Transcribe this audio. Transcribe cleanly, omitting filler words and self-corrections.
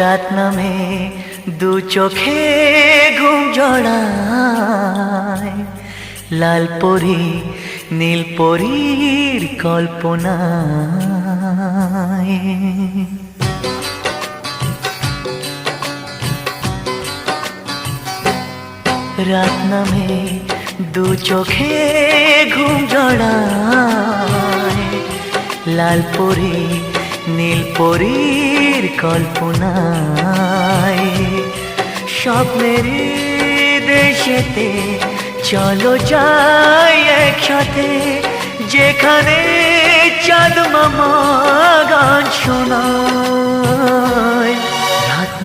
রাত নামে দু চোখে ঘুম জড়ায়, লাল পরি নীল পরীর কল্পনায়। রাত নামে দু চোখে ঘুম জড়ায়, লাল পরি নীল পরীর কল্পনায়। স্বপ্নের দেশেতে চলো যাই একসাথে, যেখানে চাঁদ মামা গান শোনায়।